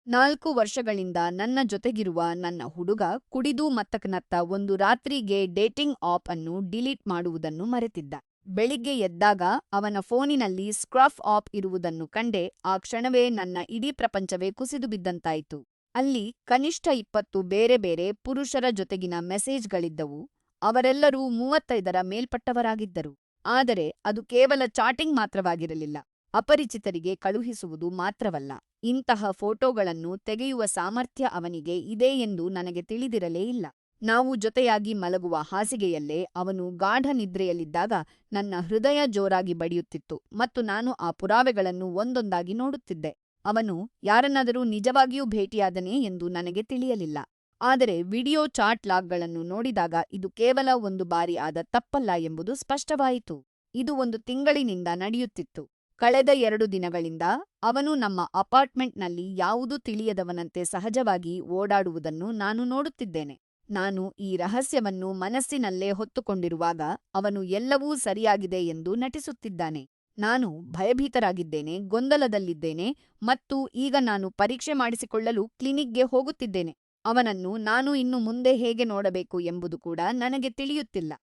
4 ವರ್ಷಗಳಿಂದ ನನ್ನ ಜೊತೆಗಿರುವ ನನ್ನ ಹುಡುಗ ಕುಡಿದು ಮತ್ತಕನತ್ತ ಒಂದು ರಾತ್ರಿಗೆ ಡೇಟಿಂಗ್ ಆಪ್ ಅನ್ನು ಡಿಲೀಟ್ ಮಾಡುವುದನ್ನು ಮರೆತಿದ್ದ. ಬೆಳಿಗ್ಗೆ ಎದ್ದಾಗ ಅವನ ಫೋನಿನಲ್ಲಿ ಸ್ಕ್ರಫ್ ಆಪ್ ಇರುವುದನ್ನು ಕಂಡೆ ಆ ಕ್ಷಣವೇ ನನ್ನ ಇಡೀ ಪ್ರಪಂಚವೇ ಕುಸಿದು ಬಿದ್ದಂತಾಯ್ತು. ಅಲ್ಲಿ ಕನಿಷ್ಠ 20 ಬೇರೆ ಬೇರೆ ಪುರುಷರ ಜೊತೆಗಿನ ಮೆಸೇಜ್‌ಗಳಿದ್ದವು. ಅವರೆಲ್ಲರೂ 35ರ ಮೇಲ್ಪಟ್ಟವರಾಗಿದ್ದರು. ಆದರೆ ಅದು ಕೇವಲ ಚಾಟಿಂಗ್ ಮಾತ್ರವಾಗಿರಲಿಲ್ಲ. ಅಪರಿಚಿತರಿಗೆ ಕಳುಹಿಸುವುದು ಮಾತ್ರವಲ್ಲ. ಇಂತಹ ಫೋಟೋಗಳನ್ನು ತೆಗೆಯುವ ಸಾಮರ್ಥ್ಯ ಅವನಿಗೆ ಇದೆ ಎಂದು ನನಗೆ ತಿಳಿದಿರಲೇ ಇಲ್ಲ. ನಾವು ಜೊತೆಯಾಗಿ ಮಲಗುವ ಹಾಸಿಗೆಯಲ್ಲೇ ಅವನು ಗಾಢ ನಿದ್ರೆಯಲ್ಲಿದ್ದಾಗ ನನ್ನ ಹೃದಯ ಜೋರಾಗಿ ಬಡಿಯುತ್ತಿತ್ತು ಮತ್ತು ನಾನು ಆ ಪುರಾವೆಗಳನ್ನು ಒಂದೊಂದಾಗಿ ನೋಡುತ್ತಿದ್ದೆ. ಅವನು ಯಾರನ್ನಾದರೂ ನಿಜವಾಗಿಯೂ ಭೇಟಿಯಾದನೇ ಎಂದು ನನಗೆ ತಿಳಿಯಲಿಲ್ಲ. ಆದರೆ ವಿಡಿಯೋ ಚಾಟ್ ಲಾಗ್‌ಗಳನ್ನು ನೋಡಿದಾಗ ಇದು ಕೇವಲ ಒಂದು ಬಾರಿ ಆದ ತಪ್ಪಲ್ಲ ಎಂಬುದು ಸ್ಪಷ್ಟವಾಯಿತು. ಇದು ಒಂದು ತಿಂಗಳಿನಿಂದ ನಡೆಯುತ್ತಿತ್ತು. ಕಳೆದ 2 ದಿನಗಳಿಂದ ಅವನು ನಮ್ಮ ಅಪಾರ್ಟ್‌ಮೆಂಟ್‌ನಲ್ಲಿ ಯಾವುದೂ ತಿಳಿಯದವನಂತೆ ಸಹಜವಾಗಿ ಓಡಾಡುವುದನ್ನು ನಾನು ನೋಡುತ್ತಿದ್ದೇನೆ. ನಾನು ಈ ರಹಸ್ಯವನ್ನು ಮನಸ್ಸಿನಲ್ಲೇ ಹೊತ್ತುಕೊಂಡಿರುವಾಗ ಅವನು ಎಲ್ಲವೂ ಸರಿಯಾಗಿದೆ ಎಂದು ನಟಿಸುತ್ತಿದ್ದಾನೆ. ನಾನು ಭಯಭೀತರಾಗಿದ್ದೇನೆ, ಗೊಂದಲದಲ್ಲಿದ್ದೇನೆ ಮತ್ತು ಈಗ ನಾನು ಪರೀಕ್ಷೆ ಮಾಡಿಸಿಕೊಳ್ಳಲು ಕ್ಲಿನಿಕ್‌ಗೆ ಹೋಗುತ್ತಿದ್ದೇನೆ. ಅವನನ್ನು ನಾನು ಇನ್ನು ಮುಂದೆ ಹೇಗೆ ನೋಡಬೇಕು ಎಂಬುದು ಕೂಡ ನನಗೆ ತಿಳಿಯುತ್ತಿಲ್ಲ.